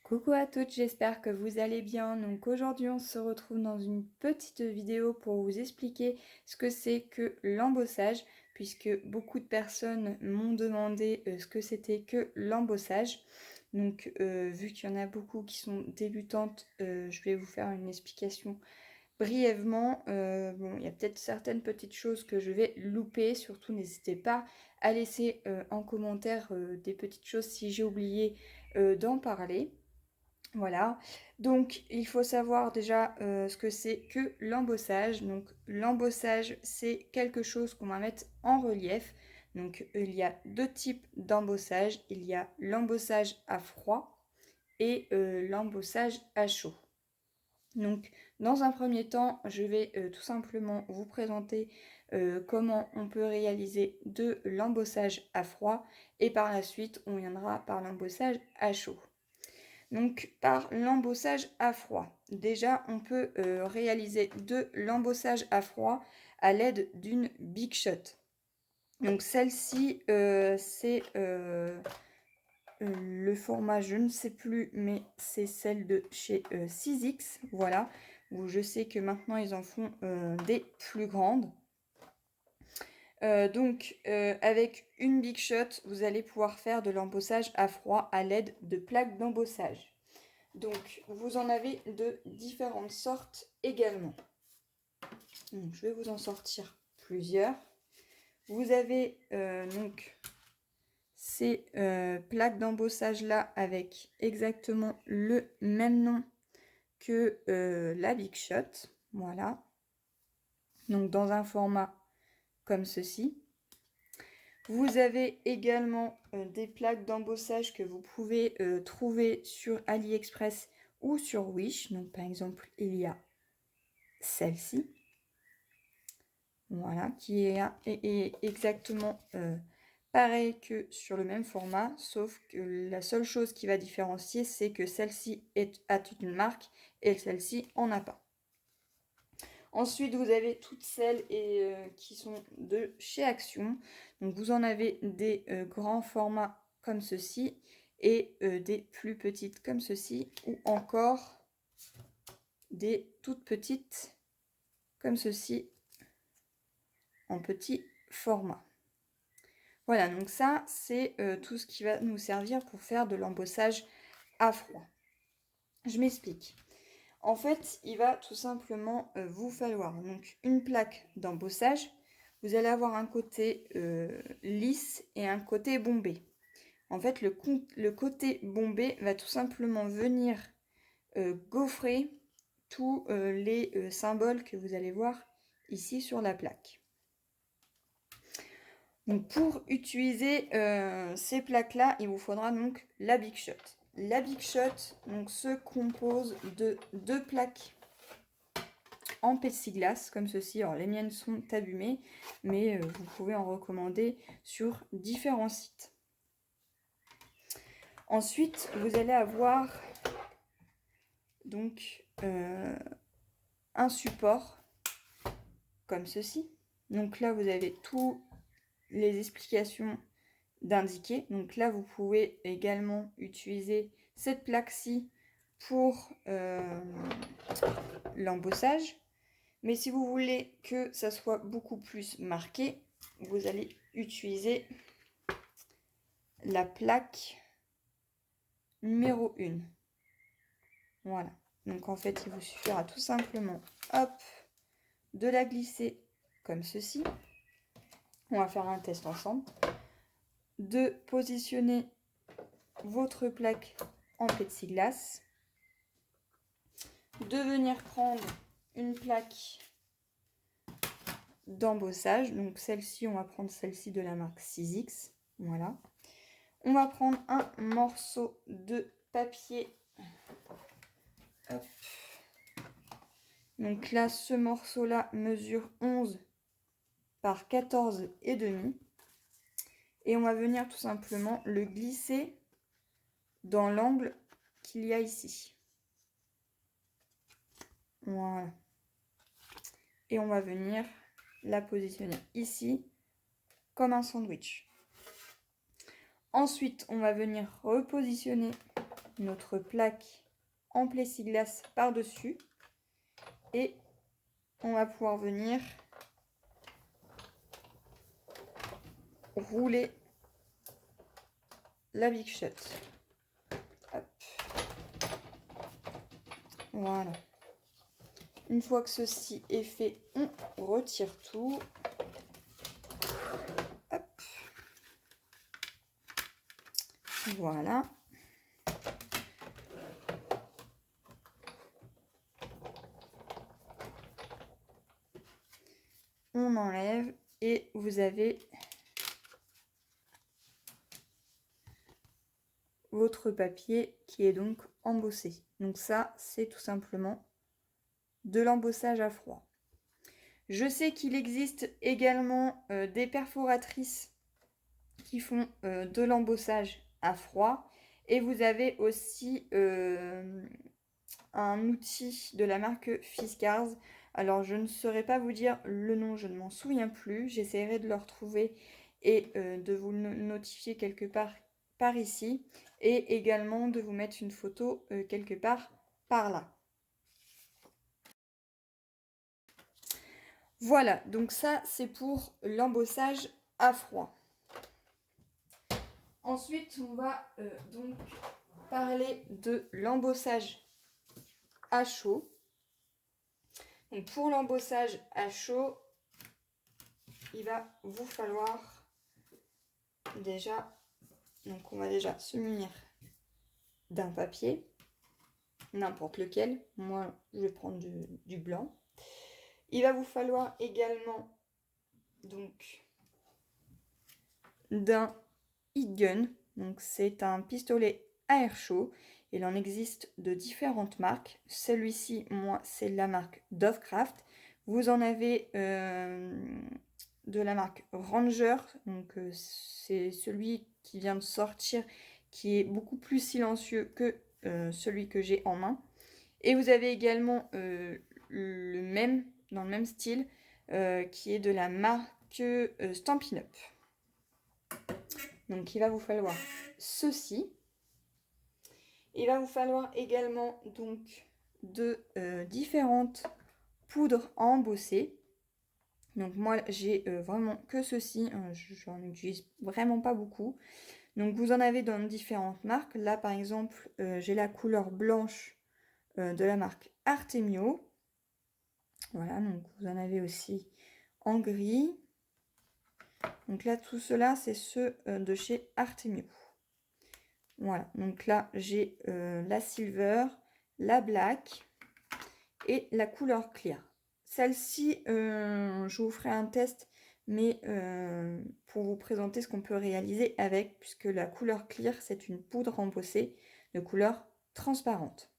Coucou à toutes, j'espère que vous allez bien. Donc aujourd'hui on se retrouve dans une petite vidéo pour vous expliquer ce que c'est que l'embossage, puisque beaucoup de personnes m'ont demandé ce que c'était que l'embossage. Donc vu qu'il y en a beaucoup qui sont débutantes, je vais vous faire une explication brièvement. Bon, il y a peut-être certaines petites choses que je vais louper, surtout n'hésitez pas à laisser en commentaire des petites choses si j'ai oublié d'en parler. Voilà, donc il faut savoir déjà ce que c'est que l'embossage. Donc l'embossage, c'est quelque chose qu'on va mettre en relief. Donc il y a deux types d'embossage. Il y a l'embossage à froid et l'embossage à chaud. Donc dans un premier temps, je vais tout simplement vous présenter comment on peut réaliser de l'embossage à froid et par la suite on viendra par l'embossage à chaud. Donc par l'embossage à froid, déjà on peut réaliser de l'embossage à froid à l'aide d'une Big Shot. Donc celle-ci c'est le format, je ne sais plus, mais c'est celle de chez 6X, voilà, où je sais que maintenant ils en font des plus grandes. Avec une Big Shot, vous allez pouvoir faire de l'embossage à froid à l'aide de plaques d'embossage. Donc, vous en avez de différentes sortes également. Donc, je vais vous en sortir plusieurs. Vous avez donc ces plaques d'embossage là avec exactement le même nom que la Big Shot. Voilà. Donc, dans un format comme ceci. Vous avez également des plaques d'embossage que vous pouvez trouver sur AliExpress ou sur Wish. Donc par exemple, il y a celle-ci. Voilà, qui est exactement pareil que sur le même format, sauf que la seule chose qui va différencier, c'est que celle-ci a une marque et celle-ci en a pas. Ensuite, vous avez toutes celles qui sont de chez Action. Donc, vous en avez des grands formats comme ceci et des plus petites comme ceci, ou encore des toutes petites comme ceci en petit format. Voilà, donc ça, c'est tout ce qui va nous servir pour faire de l'embossage à froid. Je m'explique. En fait, il va tout simplement vous falloir donc une plaque d'embossage. Vous allez avoir un côté lisse et un côté bombé. En fait, le côté bombé va tout simplement venir gaufrer tous les symboles que vous allez voir ici sur la plaque. Donc pour utiliser ces plaques-là, il vous faudra donc la Big Shot. La Big Shot donc, se compose de deux plaques en plexiglas comme ceci. Alors les miennes sont abîmées, mais vous pouvez en recommander sur différents sites. Ensuite, vous allez avoir donc un support comme ceci. Donc là, vous avez toutes les explications d'indiquer. Donc là, vous pouvez également utiliser cette plaque-ci pour l'embossage. Mais si vous voulez que ça soit beaucoup plus marqué, vous allez utiliser la plaque numéro 1. Voilà. Donc en fait, il vous suffira tout simplement, hop, de la glisser comme ceci. On va faire un test ensemble. De positionner votre plaque en plexiglas. De venir prendre une plaque d'embossage. Donc celle-ci, on va prendre celle-ci de la marque 6X. Voilà. On va prendre un morceau de papier. Hop. Donc là, ce morceau-là mesure 11 par 14,5. Et on va venir tout simplement le glisser dans l'angle qu'il y a ici. Voilà. Et on va venir la positionner ici comme un sandwich. Ensuite, on va venir repositionner notre plaque en plexiglas par-dessus et on va pouvoir venir rouler la Big Shot. Hop. Voilà. Une fois que ceci est fait, on retire tout. Hop. Voilà. On enlève et vous avez votre papier qui est donc embossé. Donc ça, c'est tout simplement de l'embossage à froid. Je sais qu'il existe également des perforatrices qui font de l'embossage à froid. Et vous avez aussi un outil de la marque Fiskars. Alors je ne saurais pas vous dire le nom, je ne m'en souviens plus. J'essaierai de le retrouver et de vous le notifier quelque part par ici. Et également de vous mettre une photo quelque part par là. Voilà, donc ça c'est pour l'embossage à froid. Ensuite, on va donc parler de l'embossage à chaud. Donc pour l'embossage à chaud, il va vous falloir déjà, donc on va déjà se munir d'un papier, n'importe lequel. Moi, je vais prendre du blanc. Il va vous falloir également donc d'un heat gun. Donc c'est un pistolet à air chaud. Il en existe de différentes marques. Celui-ci, moi, c'est de la marque Dovecraft. Vous en avez de la marque Ranger. Donc c'est celui qui vient de sortir, qui est beaucoup plus silencieux que celui que j'ai en main. Et vous avez également le même, dans le même style, qui est de la marque Stampin' Up. Donc il va vous falloir ceci. Il va vous falloir également donc de différentes poudres à embosser. Donc moi j'ai vraiment que ceci, j'en utilise vraiment pas beaucoup. Donc vous en avez dans différentes marques. Là par exemple j'ai la couleur blanche de la marque Artemio. Voilà, donc vous en avez aussi en gris. Donc là tout cela c'est ceux de chez Artemio. Voilà, donc là j'ai la silver, la black et la couleur clear. Celle-ci, je vous ferai un test, mais pour vous présenter ce qu'on peut réaliser avec, puisque la couleur clear, c'est une poudre embossée de couleur transparente.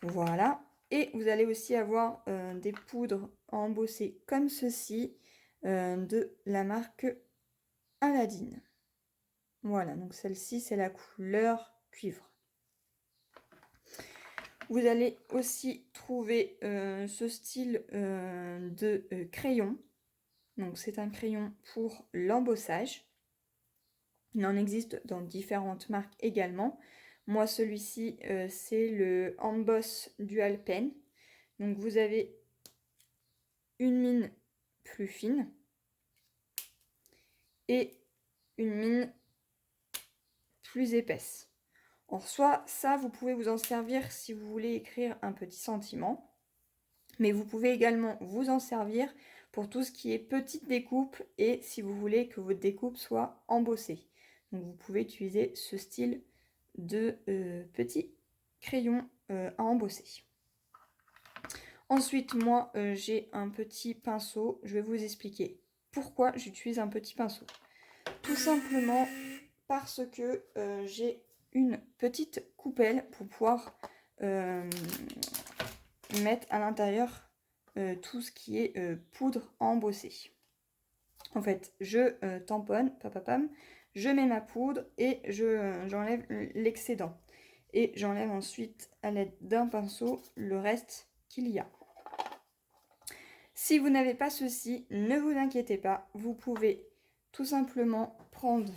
Voilà, et vous allez aussi avoir des poudres embossées comme ceci, de la marque Aladdin. Voilà, donc celle-ci, c'est la couleur cuivre. Vous allez aussi trouver ce style de crayon. Donc c'est un crayon pour l'embossage. Il en existe dans différentes marques également. Moi, celui-ci, c'est le Emboss Dual Pen. Donc vous avez une mine plus fine et une mine plus épaisse. En soi, ça, vous pouvez vous en servir si vous voulez écrire un petit sentiment. Mais vous pouvez également vous en servir pour tout ce qui est petite découpe et si vous voulez que votre découpe soit embossée. Donc vous pouvez utiliser ce style de petit crayon à embosser. Ensuite, moi, j'ai un petit pinceau. Je vais vous expliquer pourquoi j'utilise un petit pinceau. Tout simplement parce que j'ai une petite coupelle pour pouvoir mettre à l'intérieur tout ce qui est poudre à embosser. En fait, je tamponne, je mets ma poudre et j'enlève l'excédent. Et j'enlève ensuite à l'aide d'un pinceau le reste qu'il y a. Si vous n'avez pas ceci, ne vous inquiétez pas, vous pouvez tout simplement prendre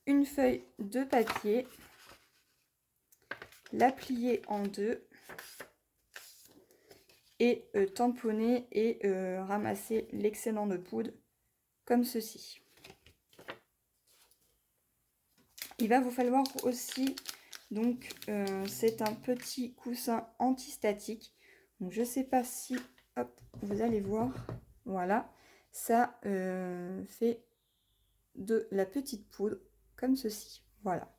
une feuille de papier, la plier en deux et tamponner et ramasser l'excédent de poudre comme ceci. Il va vous falloir aussi, donc c'est un petit coussin antistatique. Donc je ne sais pas si, hop, vous allez voir, voilà, ça fait de la petite poudre comme ceci, voilà.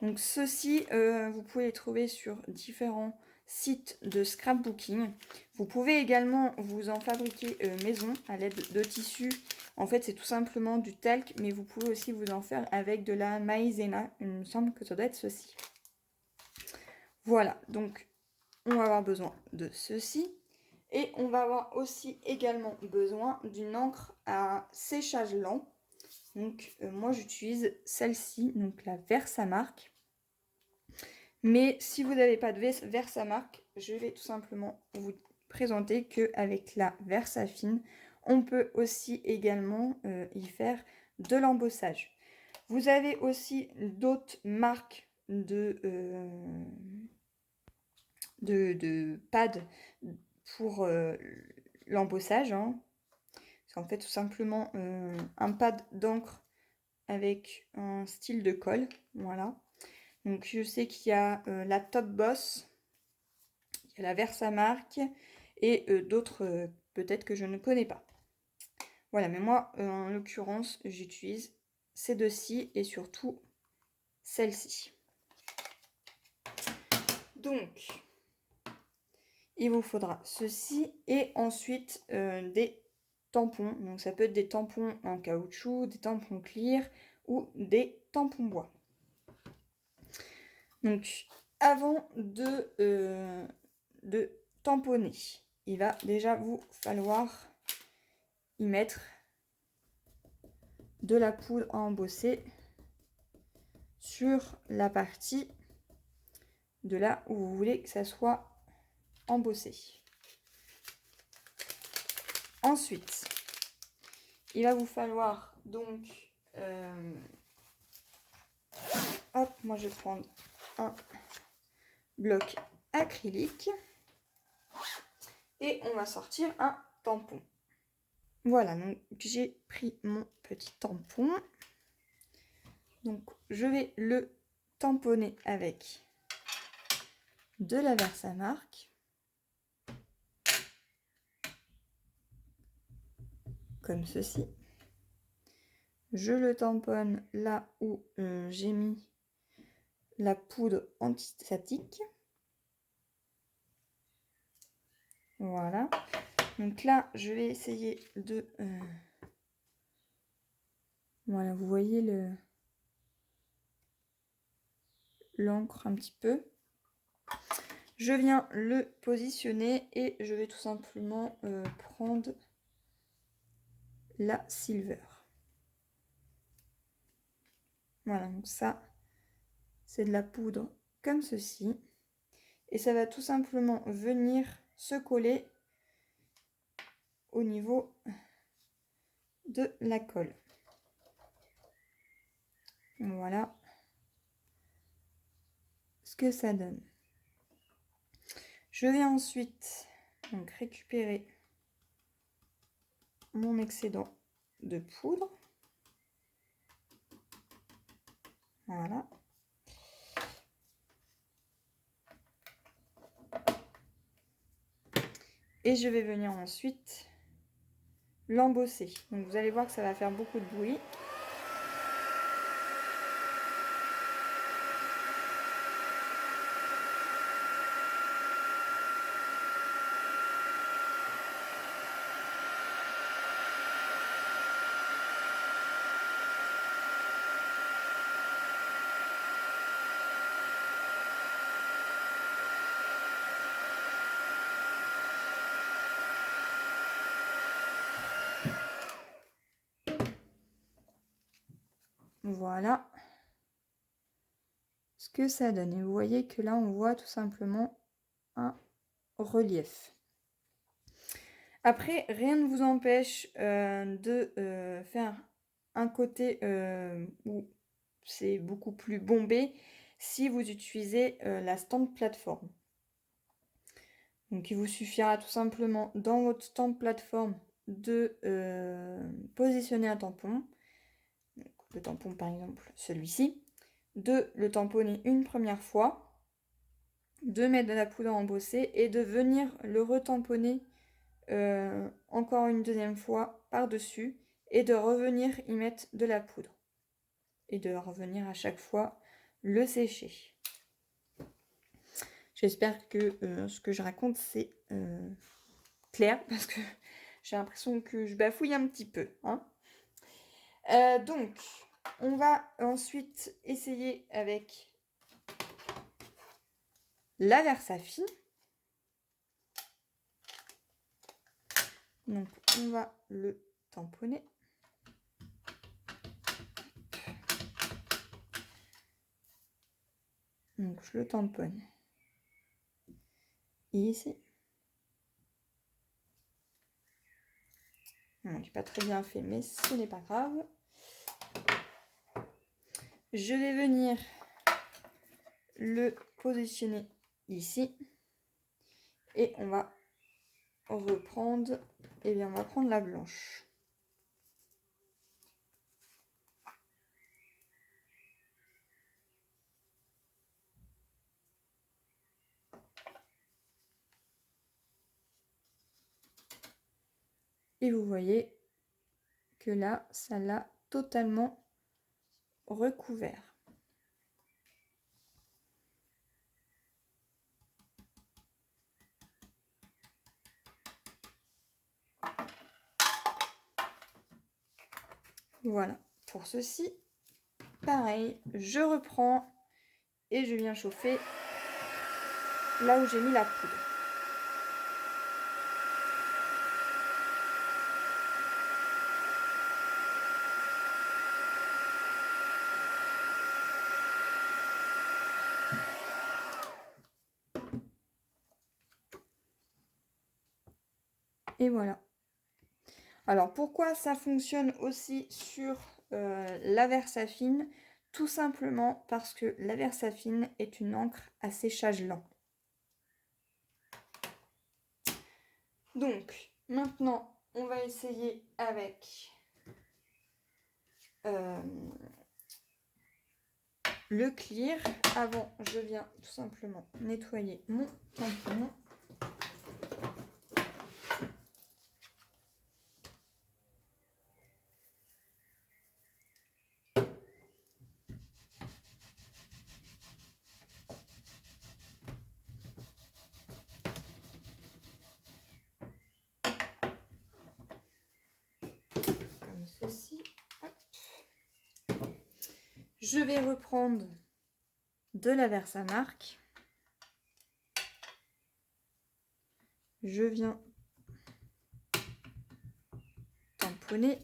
Donc ceux-ci, vous pouvez les trouver sur différents sites de scrapbooking. Vous pouvez également vous en fabriquer maison à l'aide de tissus. En fait, c'est tout simplement du talc, mais vous pouvez aussi vous en faire avec de la maïzena. Il me semble que ça doit être ceci. Voilà, donc on va avoir besoin de ceci. Et on va avoir aussi également besoin d'une encre à séchage lent. Donc moi j'utilise celle-ci, donc la Versamark. Mais si vous n'avez pas de Versamark, je vais tout simplement vous présenter qu'avec la Versafine, on peut aussi également y faire de l'embossage. Vous avez aussi d'autres marques de pads pour l'embossage. Hein. C'est en fait tout simplement un pad d'encre avec un style de colle. Voilà. Donc je sais qu'il y a la Top Boss, il y a la Versamark et d'autres peut-être que je ne connais pas. Voilà, mais moi en l'occurrence j'utilise ces deux-ci et surtout celle-ci. Donc il vous faudra ceci et ensuite des tampons. Donc ça peut être des tampons en caoutchouc, des tampons clear ou des tampons bois. Donc, avant de tamponner, il va déjà vous falloir y mettre de la poudre à embosser sur la partie de là où vous voulez que ça soit embossé. Ensuite, il va vous falloir donc... hop, moi je vais prendre un bloc acrylique et on va sortir un tampon. Voilà, donc j'ai pris mon petit tampon. Donc je vais le tamponner avec de la Versamark. Comme ceci. Je le tamponne là où j'ai mis la poudre antistatique. Voilà. Donc là, je vais essayer de... Voilà, vous voyez l'encre un petit peu. Je viens le positionner et je vais tout simplement prendre la silver. Voilà, donc ça, c'est de la poudre comme ceci. Et ça va tout simplement venir se coller au niveau de la colle. Voilà ce que ça donne. Je vais ensuite donc récupérer mon excédent de poudre. Voilà. Et je vais venir ensuite l'embosser. Donc vous allez voir que ça va faire beaucoup de bruit. Voilà ce que ça donne. Et vous voyez que là, on voit tout simplement un relief. Après, rien ne vous empêche de faire un côté où c'est beaucoup plus bombé si vous utilisez la stand plateforme. Donc il vous suffira tout simplement dans votre stand plateforme de positionner un tampon. Donc, le tampon par exemple celui-ci. De le tamponner une première fois. De mettre de la poudre embossée et de venir le retamponner encore une deuxième fois par-dessus et de revenir y mettre de la poudre et de revenir à chaque fois le sécher. J'espère que ce que je raconte c'est clair parce que j'ai l'impression que je bafouille un petit peu, hein. Donc on va ensuite essayer avec la Versafine. Donc on va le tamponner. Donc je le tamponne ici. Bon, il n'est pas très bien fait, mais ce n'est pas grave. Je vais venir le positionner ici. Et on va reprendre, et bien on va prendre la blanche. Et vous voyez que là, ça l'a totalement recouvert. Voilà, pour ceci, pareil, je reprends et je viens chauffer là où j'ai mis la poudre. Et voilà. Alors pourquoi ça fonctionne aussi sur la Versafine? Tout simplement parce que la Versafine est une encre à séchage lent. Donc maintenant on va essayer avec le clear. Avant je viens tout simplement nettoyer mon tampon. Comme ceci. Hop. Je vais reprendre de la Versamark. Je viens tamponner.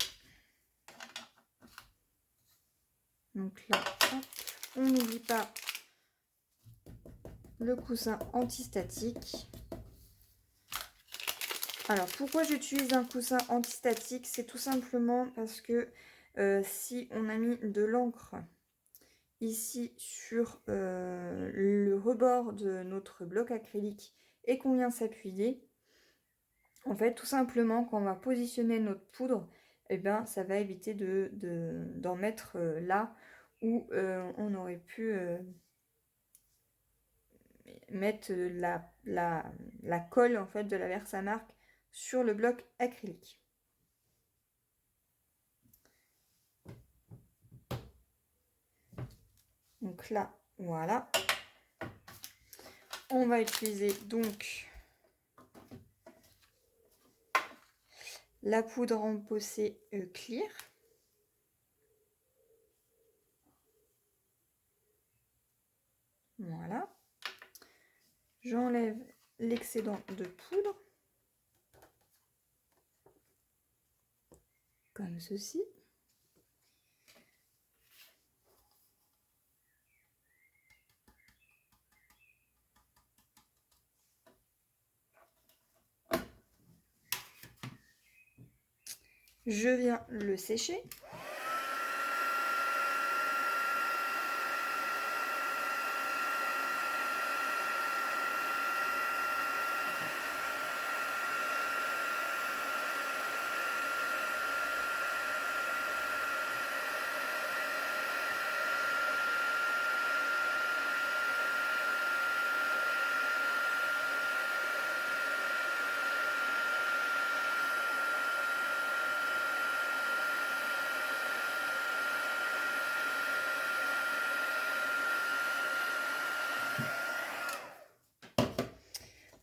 Donc là, hop, on n'oublie pas le coussin antistatique. Alors pourquoi j'utilise un coussin antistatique? C'est tout simplement parce que si on a mis de l'encre ici sur le rebord de notre bloc acrylique et qu'on vient s'appuyer, en fait tout simplement quand on va positionner notre poudre, et ben ça va éviter d'en mettre là où on aurait pu mettre la colle en fait de la Versamark sur le bloc acrylique. Donc là, voilà. On va utiliser donc la poudre embossée clear. Voilà. J'enlève l'excédent de poudre. Comme ceci. Je viens le sécher.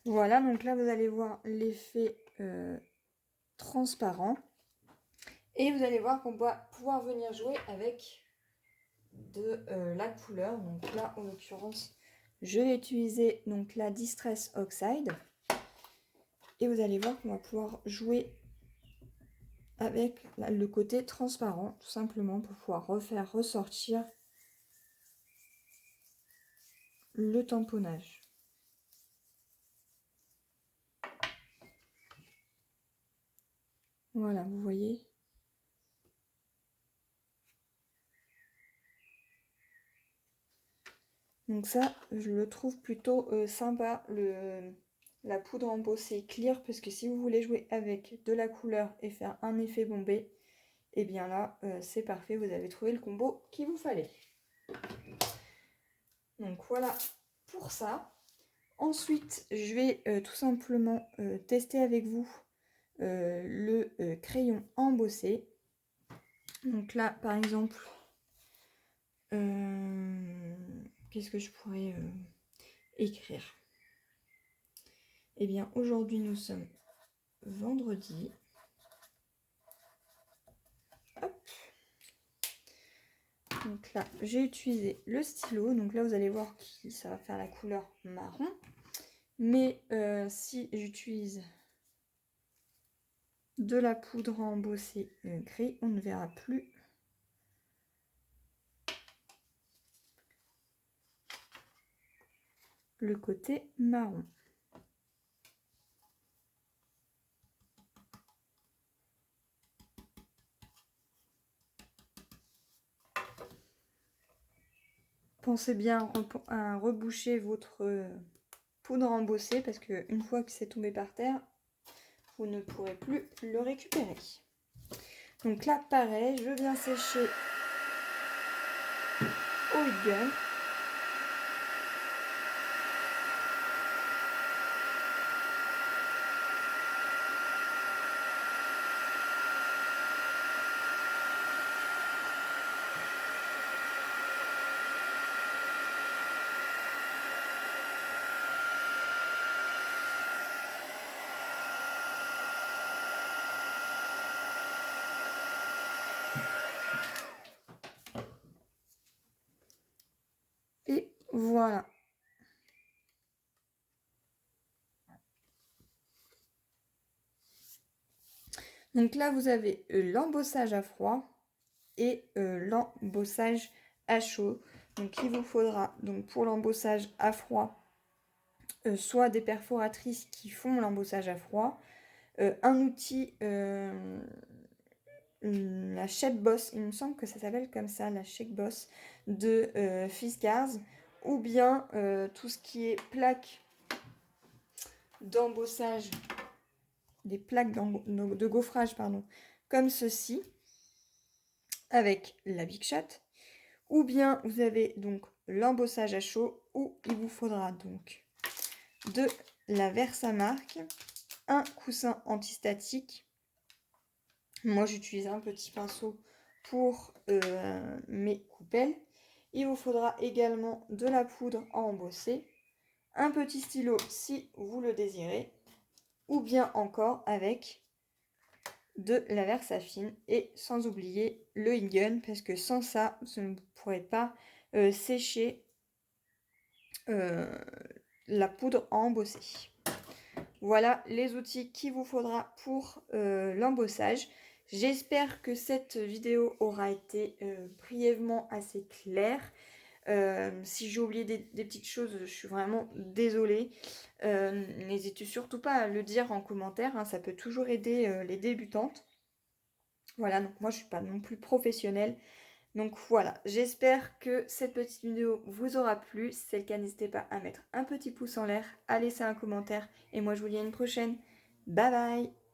Voilà, donc là vous allez voir l'effet transparent. Et vous allez voir qu'on va pouvoir venir jouer avec de la couleur. Donc là, en l'occurrence, je vais utiliser donc la Distress Oxide. Et vous allez voir qu'on va pouvoir jouer avec le côté transparent, tout simplement, pour pouvoir refaire ressortir le tamponnage. Voilà, vous voyez. Donc ça, je le trouve plutôt sympa, la poudre embossée clear, parce que si vous voulez jouer avec de la couleur et faire un effet bombé, et bien là, c'est parfait, vous avez trouvé le combo qu'il vous fallait. Donc voilà pour ça. Ensuite, je vais tout simplement tester avec vous le crayon embossé. Donc là, par exemple, qu'est-ce que je pourrais écrire? Eh bien, aujourd'hui, nous sommes vendredi. Hop. Donc là, j'ai utilisé le stylo. Donc là, vous allez voir que ça va faire la couleur marron. Mais si j'utilise de la poudre embossée gris, on ne verra plus le côté marron. Pensez bien à reboucher votre poudre embossée parce qu'une fois que c'est tombé par terre, vous ne pourrez plus le récupérer. Donc là, pareil, je viens sécher au heat gun. Et voilà. Donc là, vous avez l'embossage à froid et l'embossage à chaud. Donc il vous faudra donc pour l'embossage à froid soit des perforatrices qui font l'embossage à froid, un outil, la Shape Boss, il me semble que ça s'appelle comme ça, la Shape Boss de Fiskars, ou bien tout ce qui est plaques d'embossage, des plaques de gaufrage, pardon, comme ceci, avec la Big Shot, ou bien vous avez donc l'embossage à chaud, où il vous faudra donc de la Versamark, un coussin antistatique. Moi j'utilise un petit pinceau pour mes coupelles. Il vous faudra également de la poudre à embosser, un petit stylo si vous le désirez, ou bien encore avec de la Versafine et sans oublier le heat gun parce que sans ça, vous ne pourrez pas sécher la poudre à embosser. Voilà les outils qu'il vous faudra pour l'embossage. J'espère que cette vidéo aura été brièvement assez claire. Si j'ai oublié des petites choses, je suis vraiment désolée. N'hésitez surtout pas à le dire en commentaire, hein, ça peut toujours aider les débutantes. Voilà, donc moi je suis pas non plus professionnelle. Donc voilà, j'espère que cette petite vidéo vous aura plu. Si c'est le cas, n'hésitez pas à mettre un petit pouce en l'air, à laisser un commentaire. Et moi je vous dis à une prochaine. Bye bye!